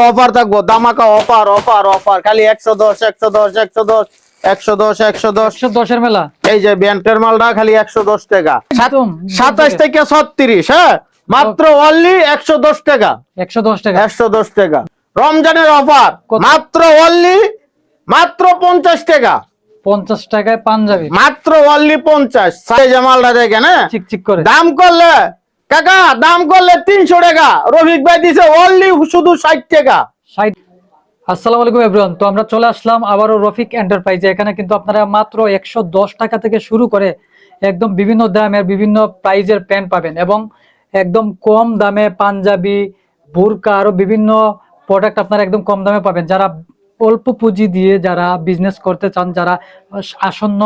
Offer থাকবো, দামাকা offer offer offer, খালি 110 110 110 110 110 110 এর মেলা। এই যে ব্যান্ডের মালটা খালি 110 টাকা, একদম 27 থেকে 36, হ্যাঁ মাত্র অনলি 110 টাকা, 110 টাকা। 110 টাকা। রমজানের অফার মাত্র অনলি মাত্র 50 টাকা, 50 টাকায় পাঞ্জাবি, মাত্র অনলি 50। সাইজ মালটা দেখেন, হ্যাঁ চিকচিক করে। দাম করলে কাকা, দাম করলে 300 টাকা, রফিক ভাই দিছে অনলি শুধু 60 টাকা। 60। আসসালামু আলাইকুম এভরিওয়ান, তো আমরা চলে আসলাম আবারও রফিক এন্টারপ্রাইজে। এখানে কিন্তু আপনারা মাত্র 110 টাকা থেকে শুরু করে একদম বিভিন্ন দামের বিভিন্ন প্রাইজের প্যান্ট পাবেন, এবং একদম কম দামে পাঞ্জাবি, বুরকা আরো বিভিন্ন প্রোডাক্ট আপনারা একদম কম দামে পাবেন। যারা অল্প পুঁজি দিয়ে যারা বিজনেস করতে চান, যারা আসন্ন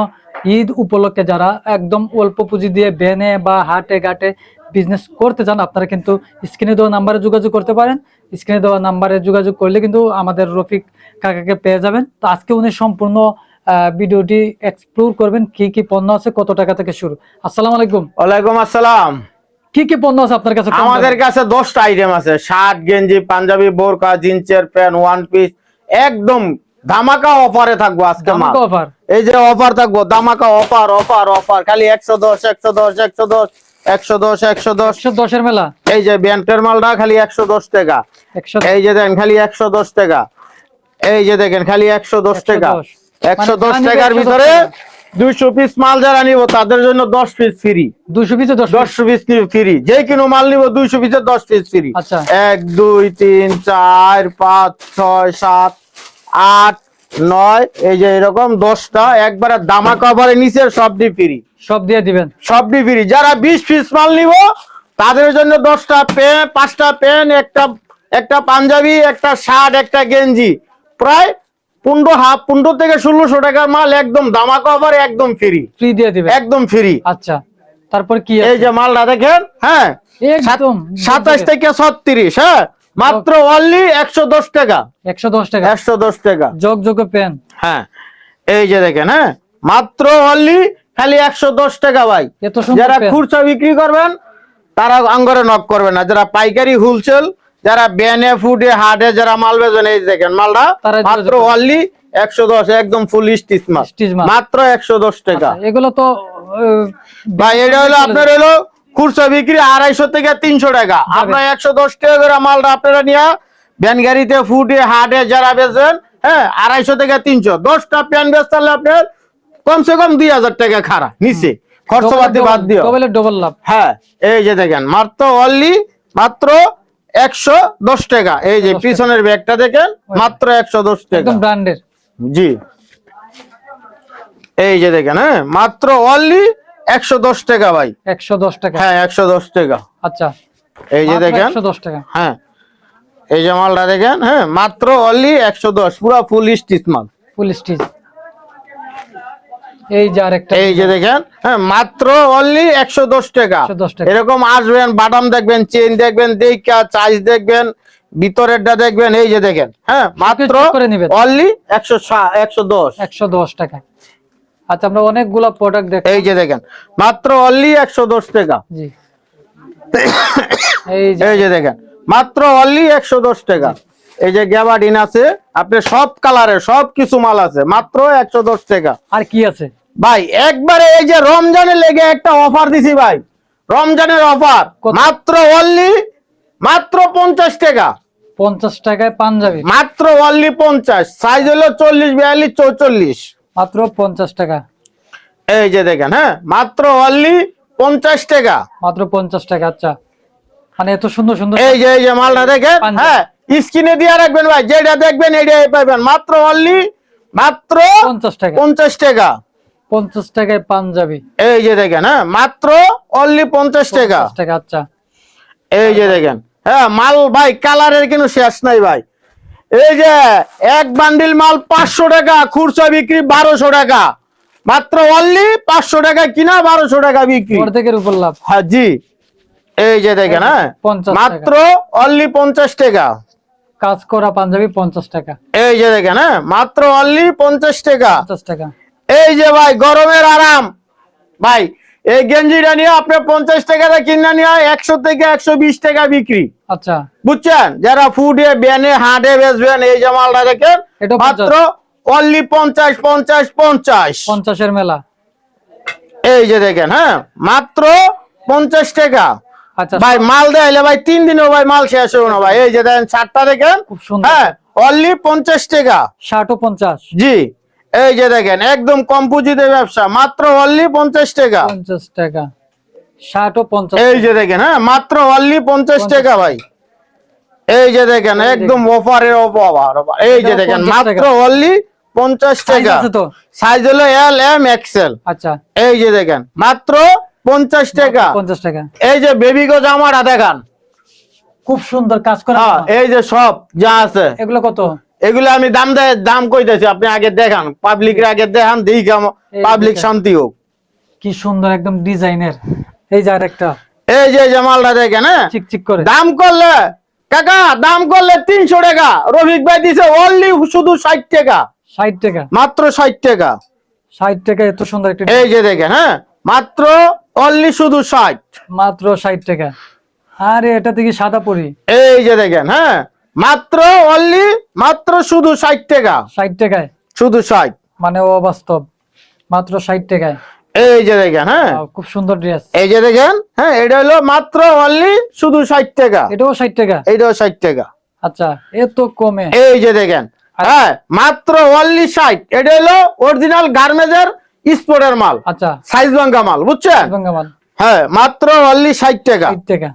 ঈদ উপলক্ষে যারা একদম অল্প পুঁজি দিয়ে ভ্যানে বা হাটে ঘাটে বিজনেস করতে চান, আপনারা কিন্তু স্ক্রিনে দেওয়া নাম্বারে যোগাযোগ করতে পারেন। স্ক্রিনে দেওয়া নাম্বারে যোগাযোগ করলে কিন্তু আমাদের রফিক কাকাকে পেয়ে যাবেন। তো আজকে উনি সম্পূর্ণ ভিডিওটি এক্সপ্লোর করবেন, কি কি পণ্য আছে, কত টাকা থেকে শুরু। আসসালামু আলাইকুম। ওয়ালাইকুম আসসালাম। কি কি পণ্য আছে আপনার কাছে? আমাদের কাছে 10টা আইটেম আছে, শার্ট, গেঞ্জি, পাঞ্জাবি, বোরকা, জিন্সের প্যান্ট, ওয়ান পিস, একদম ধামাকা অফারে থাকবো আজকে মাল। অফার, এই যে অফার থাকবো, ধামাকা অফার অফার অফার, খালি 110 110 110 110 110 110 এর মেলা। এই যে ব্যান্ডের মালটা খালি 110 টাকা, এই যে দেখেন খালি 110 টাকা, এই যে দেখেন খালি 110 টাকা। 110 টাকার ভিতরে 200 পিস মাল যারা নিব তাদের জন্য 10 পিস ফ্রি। 200 পিসে 10 পিস ফ্রি, যে কোনো মাল নিব 200 পিসে 10 পিস ফ্রি। আচ্ছা, 1 2 3 4 5 6 7 8 9, এই যে এরকম 10টা একবারে ধামাকা অফারে নিচে সব দি ফ্রি, সব দিয়ে দিবেন, সব দি ফ্রি। যারা 20 পিস মাল নিব তাদের জন্য 10টা প্যান্ট, 5টা প্যান্ট, একটা পাঞ্জাবি, একটা শার্ট, একটা গেঞ্জি, প্রায় 15 থেকে 1600 টাকার মাল একদম ধামাকা অফারে একদম ফ্রি, ফ্রি দিয়ে দিবেন, একদম ফ্রি। আচ্ছা, তারপর কি এই যে মালটা দেখেন, হ্যাঁ একদম 27 থেকে 36, হ্যাঁ মাত্র অনলি 110 টাকা, 110 টাকা, 110 টাকা। যোগ যোগ পেন, হ্যাঁ এই যে দেখেন, হ্যাঁ মাত্র অনলি খালি 110 টাকা ভাই। এত সুন্দর যারা পেন। খুচরা বিক্রি করবেন তারা আঙ্গরে নক করবে না, যারা পাইকারি হোলসেল, যারা ব্যানে ফুডে হাটে যারা মাল বেচেন, এই দেখেন মালটা মাত্র অনলি 110, একদম ফুল স্টিচ মাল, মাত্র 110 টাকা। আচ্ছা, এগুলো তো ভাই এটা হলো আপনার হলো খুচরা বিক্রি 250 থেকে 300 টাকা, আপনার 110 টাকা করে মালটা আপনারা নিয়ে ভ্যান গাড়িতে ফুডে হাটে যারা বেচেন, হ্যাঁ 250 থেকে 300, 10টা প্যান বেচতে আপনার কমসে কম 2000 টাকা খারা নিচে খরচপাতি বাদ দিও, ডবল লাভ। হ্যাঁ এই যে দেখেন মাত্র অনলি মাত্র 110 টাকা। এই যে পিছনের ব্যাগটা দেখেন মাত্র 110 টাকা, একদম ব্র্যান্ডের। জি এই যে দেখেন, হ্যাঁ মাত্র অনলি 110 টাকা ভাই, 110 টাকা, হ্যাঁ 110 টাকা। আচ্ছা, এই যে দেখেন 110 টাকা, হ্যাঁ এই যে মালটা দেখেন, হ্যাঁ মাত্র অনলি 110, পুরো ফুল স্টিচ মাল, ফুল স্টিচ। এই যে আরেকটা, এই যে দেখেন, হ্যাঁ মাত্র অনলি 110 টাকা। এরকম আসবেন, বাদাম দেখবেন, চেইন দেখবেন, দেখা চাইজ দেখবেন, ভিতরেরটা দেখবেন, এই যে দেখেন, হ্যাঁ মাত্র অনলি 110 টাকা। আচ্ছা, আমরা অনেকগুলা প্রোডাক্ট দেখি, এই যে দেখেন মাত্র অনলি 110 টাকা। জি এই যে দেখেন মাত্র অনলি 110 টাকা। এই যে গ্যাবার্ডিন আছে, আপনি সব কালারের সব কিছু মাল আছে, মাত্র 110 টাকা। আর কি আছে ভাই একবারে এই যে রমজানের লেগে একটা অফার দিছি ভাই, রমজানের অফার মাত্র অনলি মাত্র 50 টাকা, 50 টাকায় পাঞ্জাবি, মাত্র অনলি 50, সাইজ হলো 40 42 44, মাত্র 50 টাকা। এই যে দেখেন, হ্যাঁ মাত্র অনলি 50 টাকা, মাত্র 50 টাকা। আচ্ছা, মানে এত সুন্দর সুন্দর এই যে মালটা দেখেন, হ্যাঁ স্ক্রিনে দিয়ে রাখবেন ভাই, যেটা দেখবেন এইটাই পাবেন, মাত্র অনলি মাত্র 50 টাকা, 50 টাকা, 50 টাকায় পাঞ্জাবি। এই যে দেখেন, হ্যাঁ মাত্র অনলি 50 টাকা। আচ্ছা, এই যে দেখেন, হ্যাঁ মাল ভাই কালারের কিন্তু শেষ নাই ভাই। এই যে এক বান্ডিল মাল 500 টাকা, খুচরা বিক্রি 1200 টাকা, মাত্র অনলি 500 টাকা কিনা 1200 টাকা বিক্রি, অর্ধেকের উপর লাভ। হ্যাঁ জি এই যে দেখেন, হ্যাঁ মাত্র অনলি 50 টাকা, কাজ করা পাঞ্জাবি 50 টাকা। এই যে দেখেন, হ্যাঁ মাত্র অনলি 50 টাকা। 50 টাকা। এই যে ভাই গরমের আরাম ভাই, এই গেঞ্জিটা নিয়ে আপনি 50 টাকা কিনা নিয়ে 100 থেকে 120 টাকা বিক্রি। আচ্ছা, বুঝছেন? যারা ফুডে ব্যানে হাটে বেচবেন এই যে মালটা দেখেন এটা মাত্র অনলি 50 50 50 50 এর মেলা। এই যে দেখেন, হ্যাঁ মাত্র 50 টাকা। আচ্ছা ভাই মাল দেখাইলে ভাই 3 দিনও ভাই মাল শেষ হবে না ভাই। এই যে দেখেন শার্টটা দেখেন, খুব সুন্দর। হ্যাঁ অনলি 50 টাকা। শার্টও 50। জি, এই যে দেখেন একদম কম পুঁজিতে ব্যবসা, মাত্র অনলি 50 টাকা। 50 টাকা শার্টও 50। এই যে দেখেন, হ্যাঁ মাত্র অনলি 50 টাকা ভাই। এই যে দেখেন একদম অফারের অফার। এই যে দেখেন মাত্র অনলি 50 টাকা। সাইজ হলো এল এম এক্সেল। আচ্ছা, এই যে দেখেন মাত্র 50 টাকা। 50 টাকা। এই যে বেবি গো জামাটা দেখান, খুব সুন্দর কাজ করা। এই যে সব যা আছে এগুলো কত? এগুলো আমি দাম কইতেছি, আপনি আগে দেখান, পাবলিক আগে দেখান, দেখি পাবলিক শান্তি হোক। কি সুন্দর একদম ডিজাইনের। এই যে আরেকটা, এই যে জামালটা দেখেন, হ্যাঁ চিকচিক করে। দাম করলে কাকা, দাম করলে 300 টাকা, রফিক ভাই দিছে অনলি শুধু 60 টাকা। 60 টাকা, মাত্র 60 টাকা। 60 টাকা এত সুন্দর একটা। এই যে দেখেন, হ্যাঁ মাত্র অনলি শুধু 60, মাত্র 60 টাকা। আরে এটা থেকে সাদা পরি। এই যে দেখেন, হ্যাঁ মাত্র অনলি মাত্র শুধু 60 টাকা। 60 টাকায় শুধু 60, মানে অবাস্তব। মাত্র 60 টাকায়। এই যে দেখেন, হ্যাঁ খুব সুন্দর ড্রেস। এই যে দেখেন, হ্যাঁ এটা হলো মাত্র অনলি শুধু 60 টাকা। এটাও 60 টাকা। এইটাও 60 টাকা। আচ্ছা, এত কমে। এই যে দেখেন, হ্যাঁ মাত্র অনলি 60। এটা হলো অরিজিনাল গার্মেন্টসের স্পোর্টের মাল। আচ্ছা, সাইজ ভাঙ্গা মাল, বুঝছেন? গঙ্গামাল। হ্যাঁ মাত্র অনলি 60 টাকা। 60 টাকা।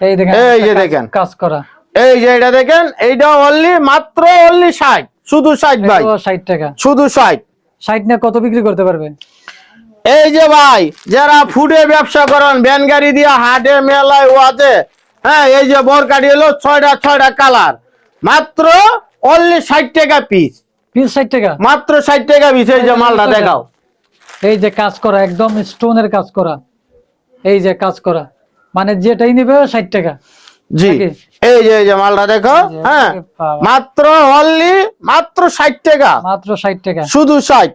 এই দেখেন, এই যে দেখেন কাজ করা। এই যে এটা দেখেন, এইটা অনলি মাত্র অনলি 60, শুধু 60 ভাই। 60 টাকা। শুধু 60। 60 না কত বিক্রি করতে পারবে? এই যে ভাই যারা ফুডে ব্যবসা করেন, ভ্যান গাড়ি দিয়ে হাটে মেলায় ওয়াজে, হ্যাঁ এই যে বরকাটি হলো 6টা কালার, মাত্র অনলি 60 টাকা পিস। পিস 60 টাকা। মাত্র 60 টাকা পিস। এই যে মালটা দেখাও, এই যে কাজ করা, একদম স্টোনের কাজ করা। এই যে কাজ করা, মানে যেটাই নিবে 60 টাকা। জি এই যে মালটা দেখো, হ্যাঁ মাত্র অনলি মাত্র 60 টাকা। মাত্র 60 টাকা, শুধু 60।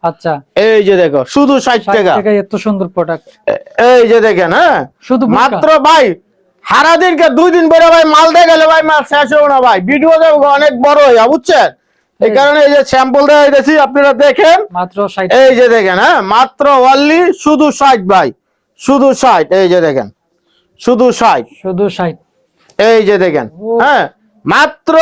আচ্ছা, এই যে দেখো শুধু 60 টাকা। এত সুন্দর প্রোডাক্ট। এই যে দেখেন, হ্যাঁ শুধু মাত্র ভাই সারা দিনকে 2 দিন পরে ভাই মাল দেখালে ভাই মাল শেষ হবে না ভাই, ভিডিও অনেক বড় হইয়া, বুঝছেন? এই কারণে এই যে স্যাম্পল দেওয়া দিয়েছি, আপনারা দেখেন। মাত্র 60। এই যে দেখেন, হ্যাঁ মাত্র অনলি শুধু 60 ভাই, শুধু 60। এই যে দেখেন শুধু 60, শুধু 60। এই যে দেখেন, হ্যাঁ মাত্র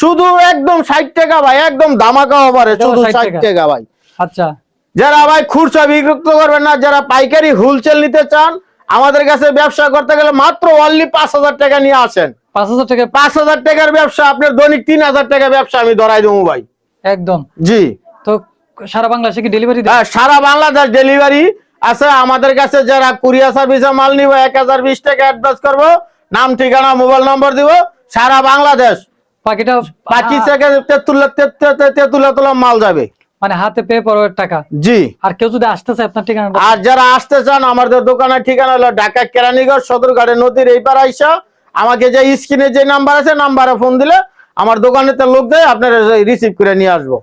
শুধু একদম 60 টাকা ভাই, একদম ধামাকা অফারে শুধু 60 টাকা ভাই। আচ্ছা, যারা ভাই খুচরা বিক্রি করবেন না, যারা পাইকারি হোলসেল নিতে চান, আমাদের কাছে ব্যবসা করতে গেলে মাত্র অনলি 5000 টাকা নিয়ে আসেন। 5000 টাকা। 5000 টাকার ব্যবসা আপনার দৈনিক 3000 টাকা ব্যবসা আমি ধরাই দেবো ভাই। একদম। জি, তো সারা বাংলাদেশে কি ডেলিভারি দেন? হ্যাঁ সারা বাংলাদেশ ডেলিভারি আছে আমাদের কাছে। যারা কুরিয়ার সার্ভিসে মাল নিব 1020 টাকা অ্যাডভান্স করবো, নাম ঠিকানা মোবাইল নম্বর দিব, সারা বাংলাদেশ পাখিটা 25 থেকে 33 মাল যাবে, মানে হাতে পে পড়ার টাকা। জি। আর কেউ যদি আসতে চায় আপনার ঠিকানা? আর যারা আসতে চান, আমাদের দোকানের ঠিকানা হলো ঢাকা কেরানীগঞ্জ সদরঘাটের নদীর এই পার আইসা আমাকে যে স্ক্রিনে যে নাম্বার আছে, নাম্বারে ফোন দিলে আমার দোকানেতে লোক দেয়, আপনারা রিসিভ করে নিয়ে আসবো।